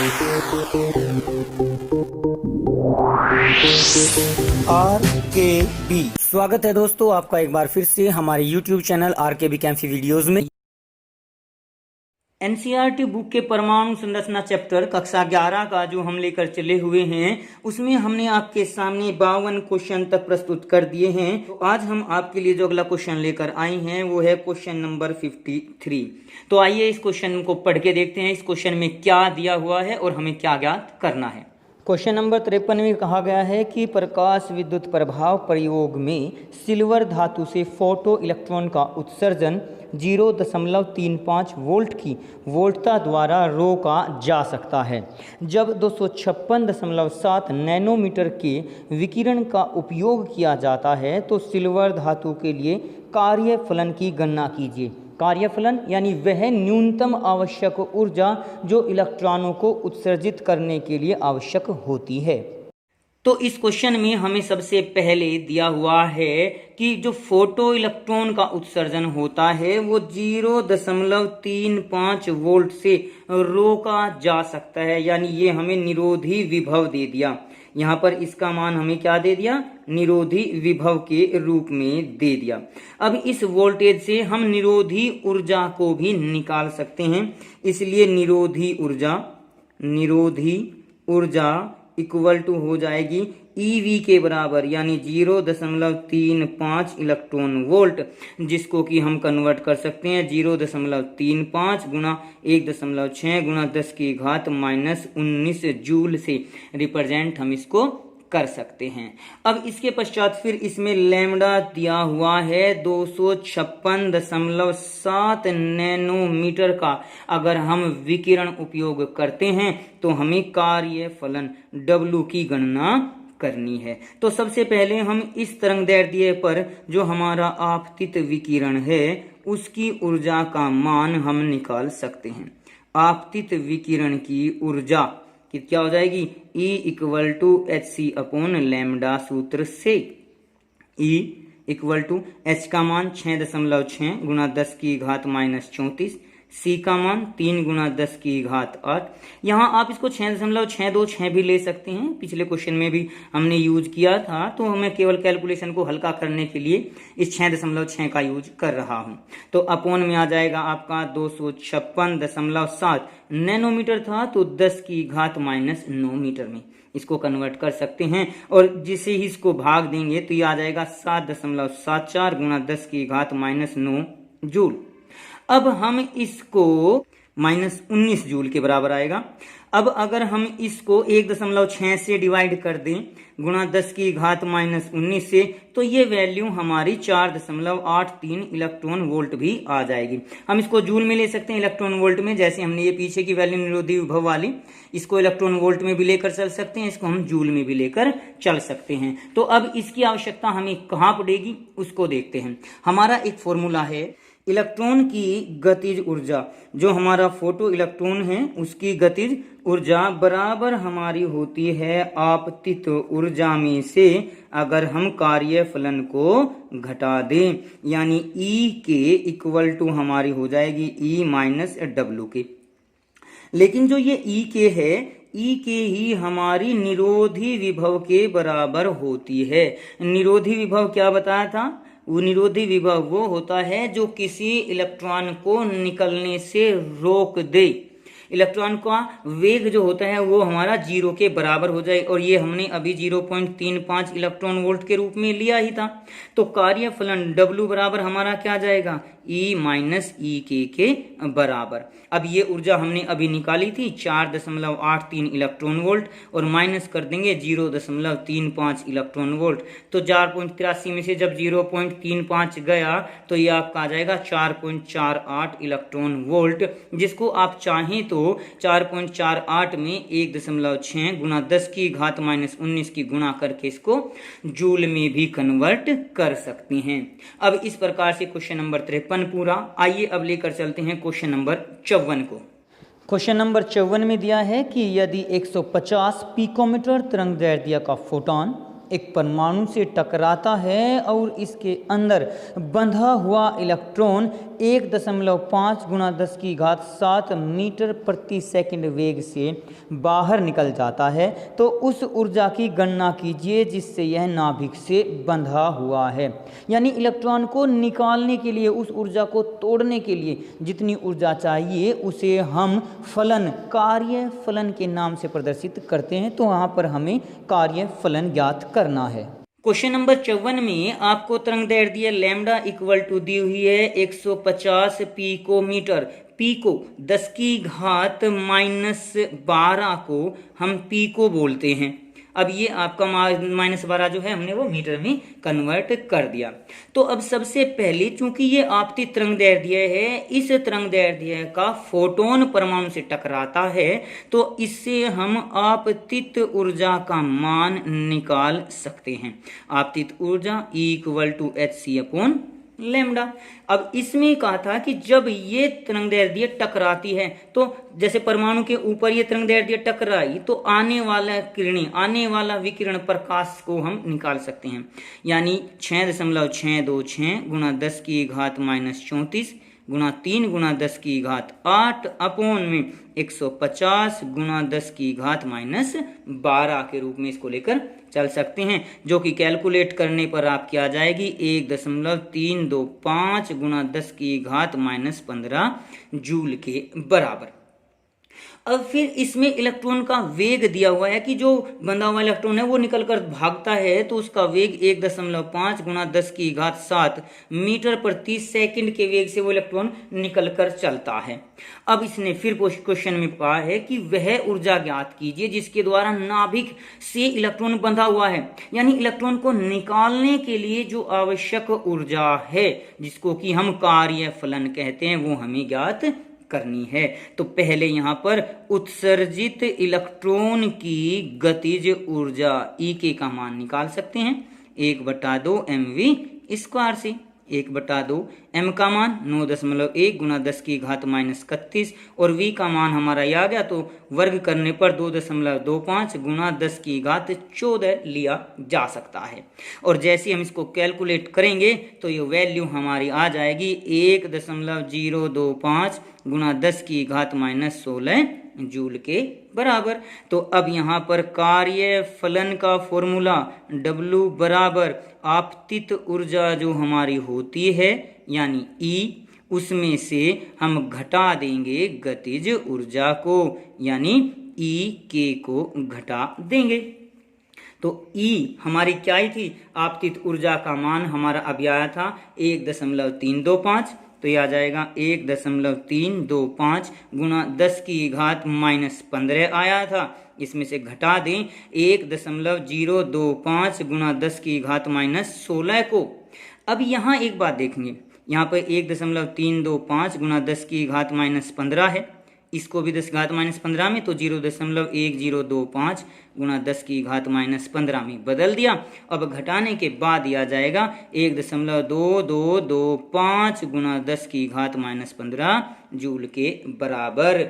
RKB स्वागत है दोस्तों आपका एक बार फिर से हमारे YouTube चैनल RKB कैंफी वीडियोस में। एनसीईआरटी बुक के परमाणु संरचना चैप्टर कक्षा 11 का जो हम लेकर चले हुए हैं उसमें हमने आपके सामने 52 क्वेश्चन तक प्रस्तुत कर दिए हैं। तो आज हम आपके लिए जो अगला क्वेश्चन लेकर आए हैं वो है क्वेश्चन नंबर 53। तो आइए इस क्वेश्चन को पढ़ के देखते हैं इस क्वेश्चन में क्या दिया हुआ है और हमें क्या ज्ञात करना है। क्वेश्चन नंबर 53 में कहा गया है कि प्रकाश विद्युत प्रभाव प्रयोग में सिल्वर धातु से फोटो इलेक्ट्रॉन का उत्सर्जन 0.35 वोल्ट की वोल्टता द्वारा रोका जा सकता है जब 256.7 नैनोमीटर के विकिरण का उपयोग किया जाता है। तो सिल्वर धातु के लिए कार्यफलन की गणना कीजिए। कार्यफलन यानी वह न्यूनतम आवश्यक ऊर्जा जो इलेक्ट्रॉनों को उत्सर्जित करने के लिए आवश्यक होती है। तो इस क्वेश्चन में हमें सबसे पहले दिया हुआ है कि जो फोटो इलेक्ट्रॉन का उत्सर्जन होता है वो 0.35 वोल्ट से रोका जा सकता है, यानी ये हमें निरोधी विभव दे दिया। यहाँ पर इसका मान हमें क्या दे दिया, निरोधी विभव के रूप में दे दिया। अब इस वोल्टेज से हम निरोधी ऊर्जा को भी निकाल सकते हैं, इसलिए निरोधी ऊर्जा इक्वल टू हो जाएगी ईवी के बराबर, यानी 0.35 इलेक्ट्रॉन वोल्ट, जिसको कि हम कन्वर्ट कर सकते हैं 0.35 गुणा 1.6 गुणा 10 की घात -19 जूल से रिप्रेजेंट हम इसको कर सकते हैं। अब इसके पश्चात फिर इसमें लैम्डा दिया हुआ है 256.7 नैनोमीटर का। अगर हम विकिरण उपयोग करते हैं तो हमें कार्यफलन W की गणना करनी है। तो सबसे पहले हम इस तरंगदैर्ध्य पर जो हमारा आपतित विकिरण है उसकी ऊर्जा का मान हम निकाल सकते हैं। आपतित विकिरण की ऊर्जा कि क्या हो जाएगी, E equal to hc upon lambda सूत्र से। E इक्वल टू h का मान 6.6 गुणा 10 की घात -34, C का मान 3 गुणा 10 की घात 8। यहाँ आप इसको 6.626 भी ले सकते हैं, पिछले क्वेश्चन में भी हमने यूज किया था। तो मैं केवल कैलकुलेशन को हल्का करने के लिए इस 6.6 का यूज कर रहा हूँ। तो अपॉन में आ जाएगा आपका 256.7 नैनोमीटर था, तो 10 की घात -9 मीटर में इसको कन्वर्ट कर सकते हैं। और जिसे ही इसको भाग देंगे तो ये आ जाएगा 7.74 गुणा 10 की घात -9 जूल। अब हम इसको -19 जूल के बराबर आएगा। अब अगर हम इसको 1.6 से डिवाइड कर दें गुणा 10 की घात -19 से, तो ये वैल्यू हमारी 4.83 इलेक्ट्रॉन वोल्ट भी आ जाएगी। हम इसको जूल में ले सकते हैं इलेक्ट्रॉन वोल्ट में, जैसे हमने ये पीछे की वैल्यू निरोधी विभव वाली, इसको इलेक्ट्रॉन वोल्ट में भी लेकर चल सकते हैं, इसको हम जूल में भी लेकर चल सकते हैं। तो अब इसकी आवश्यकता हमें कहाँ पड़ेगी उसको देखते हैं। हमारा एक फॉर्मूला है, इलेक्ट्रॉन की गतिज ऊर्जा, जो हमारा फोटो इलेक्ट्रॉन है उसकी गतिज ऊर्जा बराबर हमारी होती है आपतित ऊर्जा में से अगर हम कार्यफलन को घटा दें, यानी E के इक्वल टू हमारी हो जाएगी E माइनस W के। लेकिन जो ये E के है, E के ही हमारी निरोधी विभव के बराबर होती है। निरोधी विभव क्या बताया था, वो निरोधी विभव वो होता है जो किसी इलेक्ट्रॉन को निकलने से रोक दे। इलेक्ट्रॉन का वेग जो होता है वो हमारा 0 के बराबर हो जाए, और ये हमने अभी 0.35 इलेक्ट्रॉन वोल्ट के रूप में लिया ही था। तो कार्यफलन W बराबर हमारा क्या जाएगा, E माइनस E के बराबर। अब ये ऊर्जा हमने अभी निकाली थी 4.83 इलेक्ट्रॉन वोल्ट, और माइनस कर देंगे 0.35 इलेक्ट्रॉन वोल्ट। तो 4.83 में से जब 0.35 गया तो ये आपका आ जाएगा 4.48 इलेक्ट्रॉन वोल्ट, जिसको आप चाहें तो 4.48 में 1.6 गुणा 10 की घात -19 की गुणा करके इसको जूल में भी कन्वर्ट कर सकती हैं। अब इस प्रकार से क्वेश्चन नंबर 53 पूरा। आइए अब लेकर चलते हैं क्वेश्चन नंबर 54 को। क्वेश्चन नंबर 54 में दिया है कि यदि 150 पिकोमीटर तरंगदैर्ध्य का फोटॉन एक परमाणु से टकराता है और इसके अंदर बंधा हुआ इलेक्ट्रॉन 1.5 गुणा 10⁻7 मीटर प्रति सेकंड वेग से बाहर निकल जाता है तो उस ऊर्जा की गणना कीजिए जिससे यह नाभिक से बंधा हुआ है। यानी इलेक्ट्रॉन को निकालने के लिए, उस ऊर्जा को तोड़ने के लिए जितनी ऊर्जा चाहिए उसे हम फलन, कार्य फलन के नाम से प्रदर्शित करते हैं। तो वहाँ पर हमें कार्य फलन ज्ञात करना है। क्वेश्चन नंबर 54 में आपको तरंग दैर्ध्य दिया लैम्डा इक्वल टू दी हुई है 150 पिकोमीटर। पी को 10⁻⁻12 को हम पीको बोलते हैं। अब ये आपका -12 जो है हमने वो मीटर में कन्वर्ट कर दिया। तो अब सबसे पहले चूंकि ये आपतित तरंग दैर्ध्य है, इस तरंग दैर्ध्य का फोटोन परमाणु से टकराता है तो इससे हम आपतित ऊर्जा का मान निकाल सकते हैं। आपतित ऊर्जा E=hc/λ। अब इसमें कहा था कि जब ये तरंग दैर्ध्य टकराती है तो जैसे परमाणु के ऊपर ये तरंग दैर्ध्य टकराई तो आने वाला किरणें, आने वाला विकिरण प्रकाश को हम निकाल सकते हैं। यानी 6.626 गुणा 10⁻⁻34 गुणा 3 गुणा 10⁸ अपोन में 150 गुणा 10⁻12 के रूप में इसको लेकर चल सकते हैं, जो कि कैलकुलेट करने पर आपकी आ जाएगी 1.325 गुणा 10⁻15 जूल के बराबर। अब फिर इसमें इलेक्ट्रॉन का वेग दिया हुआ है कि जो बंधा हुआ इलेक्ट्रॉन है वो निकलकर भागता है तो उसका वेग 1.5 गुणा 10⁻7 मीटर प्रति सेकंड के वेग से वो इलेक्ट्रॉन निकलकर चलता है। अब इसने फिर क्वेश्चन में कहा है कि वह ऊर्जा ज्ञात कीजिए जिसके द्वारा नाभिक से इलेक्ट्रॉन बंधा हुआ है। यानी इलेक्ट्रॉन को निकालने के लिए जो आवश्यक ऊर्जा है जिसको कि हम कार्य फलन कहते हैं वो हमें ज्ञात करनी है। तो पहले यहाँ पर उत्सर्जित इलेक्ट्रॉन की गतिज ऊर्जा E का मान निकाल सकते हैं 1/2 mv² से। 1/2 m का मान 9.1 गुणा 10⁻31 और v का मान हमारा ये आ गया तो वर्ग करने पर 2.25 गुणा 10⁻14 लिया जा सकता है। और जैसे हम इसको कैलकुलेट करेंगे तो ये वैल्यू हमारी आ जाएगी 1.025 गुणा 10⁻16 जूल के बराबर। तो अब यहाँ पर कार्य फलन का फॉर्मूला W बराबर आपतित ऊर्जा जो हमारी होती है यानी E, उसमें से हम घटा देंगे गतिज ऊर्जा को यानी EK को घटा देंगे। तो E हमारी क्या ही थी, आपतित ऊर्जा का मान हमारा अभी आया था 1.325, तो ये आ जाएगा 1.325 गुणा 10⁻15 आया था। इसमें से घटा दें 1.025 गुणा 10⁻16 को। अब यहाँ एक बात देखेंगे, यहाँ पर 1.325 गुणा 10⁻15 है, इसको भी 10⁻15 में तो 0.1025 गुणा 10⁻15 में बदल दिया। अब घटाने के बाद यह आ जाएगा 1.2225 गुणा 10⁻15 जूल के बराबर।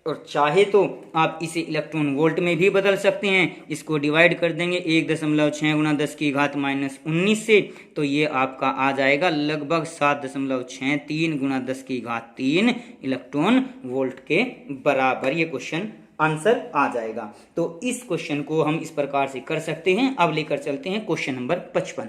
और चाहे तो आप इसे इलेक्ट्रॉन वोल्ट में भी बदल सकते हैं। इसको डिवाइड कर देंगे 1.6 गुणा 10⁻19 से तो ये आपका आ जाएगा लगभग 7.63 गुणा 10⁻3 इलेक्ट्रॉन वोल्ट के बराबर। ये क्वेश्चन आंसर आ जाएगा। तो इस क्वेश्चन को हम इस प्रकार से कर सकते हैं। अब लेकर चलते हैं क्वेश्चन नंबर 55।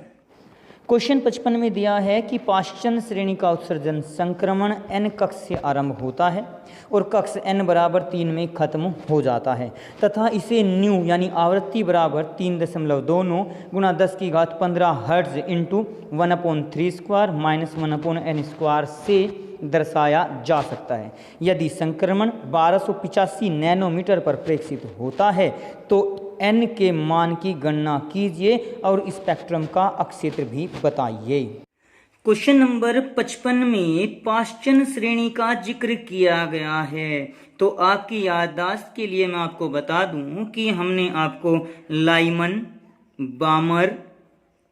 क्वेश्चन 55 में दिया है कि पाश्चन श्रेणी का उत्सर्जन संक्रमण n कक्ष से आरंभ होता है और कक्ष n बराबर 3 में खत्म हो जाता है तथा इसे न्यू यानी आवृत्ति बराबर 3.29 गुणा 10⁻15 हर्ट्ज इंटू 1/3² माइनस 1/n² से दर्शाया जा सकता है। यदि संक्रमण 1285 नैनोमीटर पर प्रेक्षित होता है तो n के मान की गणना कीजिए और स्पेक्ट्रम का अक्षेत्र भी बताइए। क्वेश्चन नंबर 55 में पाश्चन श्रेणी का जिक्र किया गया है। तो आपकी याददाश्त के लिए मैं आपको बता दूं कि हमने आपको लाइमन, बामर,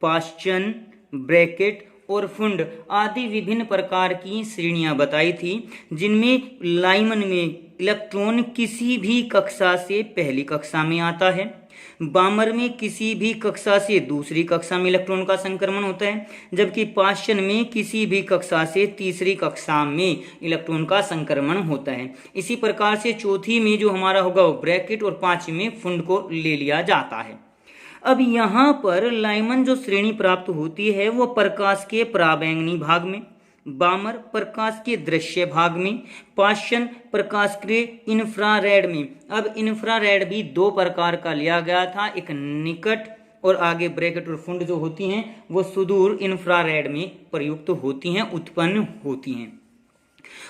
पाश्चन, ब्रैकेट और फुंड आदि विभिन्न प्रकार की श्रेणियां बताई थी, जिनमें लाइमन में इलेक्ट्रॉन किसी भी कक्षा से पहली कक्षा में आता है, बामर में किसी भी कक्षा से दूसरी कक्षा में इलेक्ट्रॉन का संक्रमण होता है, जबकि पाषाण में किसी भी कक्षा से तीसरी कक्षा में इलेक्ट्रॉन का संक्रमण होता है। इसी प्रकार से चौथी में जो हमारा होगा वो ब्रैकेट और पांचवी में फुंड को ले लिया जाता है। अब यहाँ पर लाइमन जो श्रेणी प्राप्त होती है वो प्रकाश के पराबैंगनी भाग में, बामर प्रकाश के दृश्य भाग में, पाषाण प्रकाश के इंफ्रारेड में। अब इंफ्रारेड भी दो प्रकार का लिया गया था, एक निकट और आगे ब्रैकेट और फुंड जो होती हैं वो सुदूर इंफ्रारेड में प्रयुक्त होती हैं, उत्पन्न होती हैं।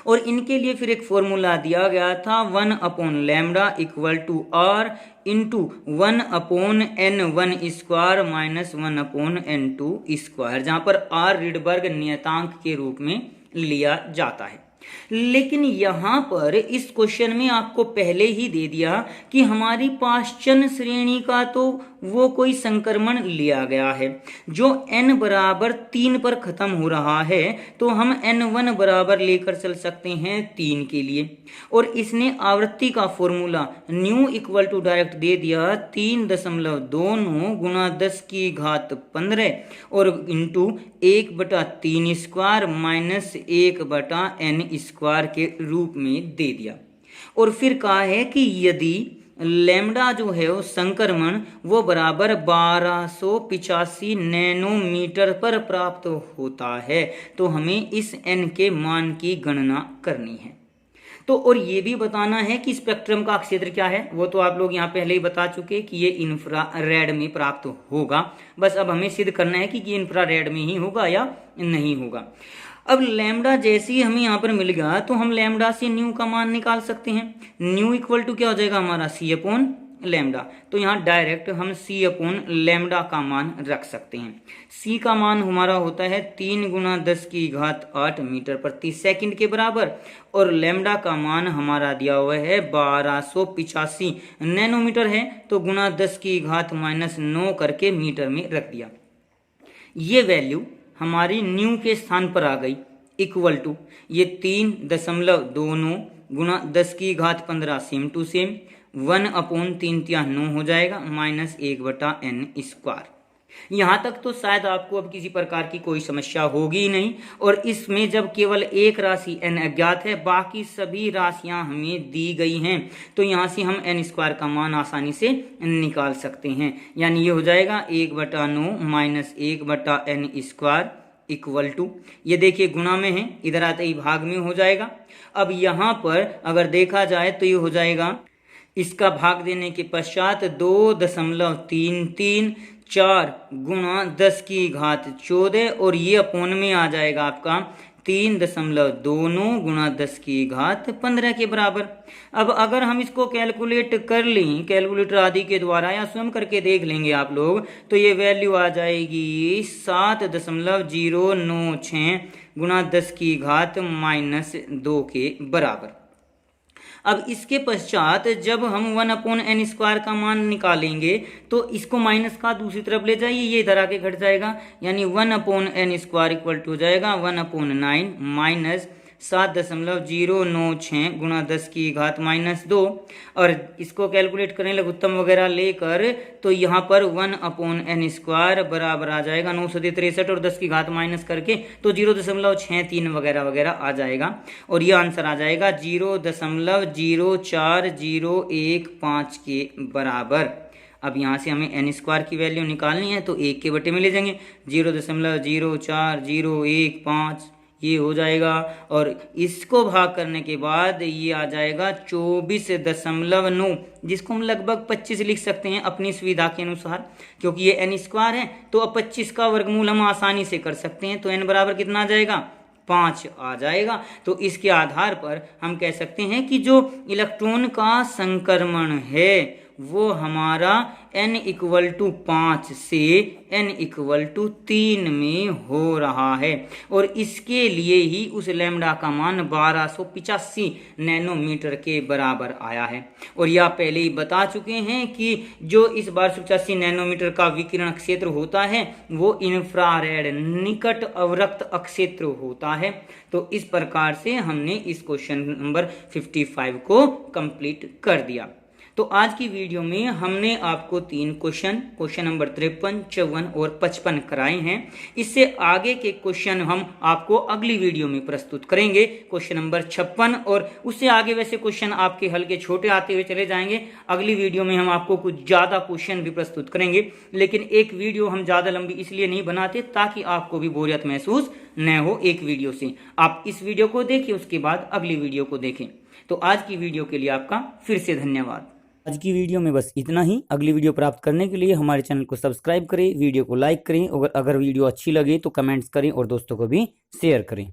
और इनके लिए फिर एक फॉर्मूला दिया गया था 1/λ equal to R into 1/n1 square minus 1/n2 square, जहां पर R रिडबर्ग नियतांक के रूप में लिया जाता है। लेकिन यहाँ पर इस क्वेश्चन में आपको पहले ही दे दिया कि हमारी पाषाण श्रेणी का तो वो कोई संक्रमण लिया गया है जो n बराबर 3 पर खत्म हो रहा है, तो हम n1 बराबर लेकर चल सकते हैं 3 के लिए। और इसने आवृत्ति का formula nu equal to direct दे दिया 3.29 गुना 10⁻15 और into 1/3 square minus 1/n square के रूप में दे दिया। और फिर कहा है कि यदि लैम्डा जो है वो संक्रमण वो बराबर 1285 नैनोमीटर पर प्राप्त होता है, तो हमें इस n के मान की गणना करनी है। तो और ये भी बताना है कि स्पेक्ट्रम का क्षेत्र क्या है, वो तो आप लोग यहाँ पहले ही बता चुके कि ये इंफ्रारेड में प्राप्त होगा। बस अब हमें सिद्ध करना है कि ये इंफ्रारेड में ही होगा या नहीं होगा। अब लैम्डा जैसे ही हमें यहाँ पर मिल गया तो हम लैम्डा से न्यू का मान निकाल सकते हैं। न्यू इक्वल टू क्या हो जाएगा हमारा c/λ। तो यहाँ डायरेक्ट हम c/λ का मान रख सकते हैं। c का मान हमारा होता है 3 × 10⁸ मीटर प्रति सेकंड के बराबर, और लैम्डा का मान हमारा दिया हुआ है 1285 नैनोमीटर है, तो गुना 10⁻⁻9 करके मीटर में रख दिया। ये वैल्यू हमारी न्यू के स्थान पर आ गई इक्वल टू ये 3.29 गुना 10⁻15 सेम टू सेम 1/3 हो जाएगा माइनस 1/n स्क्वायर। यहाँ तक तो शायद आपको अब किसी प्रकार की कोई समस्या होगी ही नहीं। और इसमें जब केवल एक राशि n अज्ञात है, बाकी सभी राशियां हमें दी गई हैं, तो यहाँ से हम n स्क्वायर का मान आसानी से निकाल सकते हैं। यानी ये हो जाएगा 1/9 minus 1/n square equal to, ये देखिए गुणा में है, इधर आते ही भाग में हो जाएगा। अब यहाँ पर अगर देखा जाए तो ये हो जाएगा, इसका भाग देने के पश्चात 2.334 गुणा 10⁻14 और ये अपोन में आ जाएगा आपका 3.29 गुणा 10⁻15 के बराबर। अब अगर हम इसको कैलकुलेट कर लें कैलकुलेटर आदि के द्वारा या स्वयं करके देख लेंगे आप लोग, तो ये वैल्यू आ जाएगी 7.096 गुणा 10⁻⁻2 के बराबर। अब इसके पश्चात जब हम 1/n स्क्वायर का मान निकालेंगे तो इसको माइनस का दूसरी तरफ ले जाइए, ये इधर आके घट जाएगा, यानी 1/n स्क्वायर इक्वल टू हो जाएगा 1/9 माइनस 7.096 गुणा 10⁻⁻2। और इसको कैलकुलेट करें लघुत्तम वगैरह लेकर, तो यहाँ पर 1/n स्क्वायर बराबर आ जाएगा 963 और 10 माइनस करके तो 0.63 वगैरह वगैरह आ जाएगा। और ये आंसर आ जाएगा 0.04015 के बराबर। अब यहाँ से हमें n स्क्वायर की वैल्यू निकालनी है, तो 1 के बटे में ले जाएंगे 0.04015 ये हो जाएगा। और इसको भाग करने के बाद ये आ जाएगा 24.9, जिसको हम लगभग 25 लिख सकते हैं अपनी सुविधा के अनुसार, क्योंकि ये n स्क्वायर है तो अब 25 का वर्गमूल हम आसानी से कर सकते हैं। तो n बराबर कितना आ जाएगा 5 आ जाएगा। तो इसके आधार पर हम कह सकते हैं कि जो इलेक्ट्रॉन का संक्रमण है वो हमारा n इक्वल टू 5 से n इक्वल टू 3 में हो रहा है, और इसके लिए ही उस लैम्डा का मान 1285 नैनोमीटर के बराबर आया है। और यह पहले ही बता चुके हैं कि जो इस 1285 नैनोमीटर का विकिरण क्षेत्र होता है वो इंफ्रारेड निकट अवरक्त अक्षेत्र होता है। तो इस प्रकार से हमने इस क्वेश्चन नंबर 55 को कंप्लीट कर दिया। तो आज की वीडियो में हमने आपको 3 क्वेश्चन नंबर 53, 54 और 55 कराए हैं। इससे आगे के क्वेश्चन हम आपको अगली वीडियो में प्रस्तुत करेंगे, क्वेश्चन नंबर 56, और उससे आगे वैसे क्वेश्चन आपके हल्के छोटे आते हुए चले जाएंगे। अगली वीडियो में हम आपको कुछ ज़्यादा क्वेश्चन भी प्रस्तुत करेंगे, लेकिन एक वीडियो हम ज़्यादा लंबी इसलिए नहीं बनाते ताकि आपको भी बोरियत महसूस न हो एक वीडियो से। आप इस वीडियो को देखिए, उसके बाद अगली वीडियो को देखें। तो आज की वीडियो के लिए आपका फिर से धन्यवाद। आज की वीडियो में बस इतना ही। अगली वीडियो प्राप्त करने के लिए हमारे चैनल को सब्सक्राइब करें, वीडियो को लाइक करें, और अगर वीडियो अच्छी लगे तो कमेंट्स करें और दोस्तों को भी शेयर करें।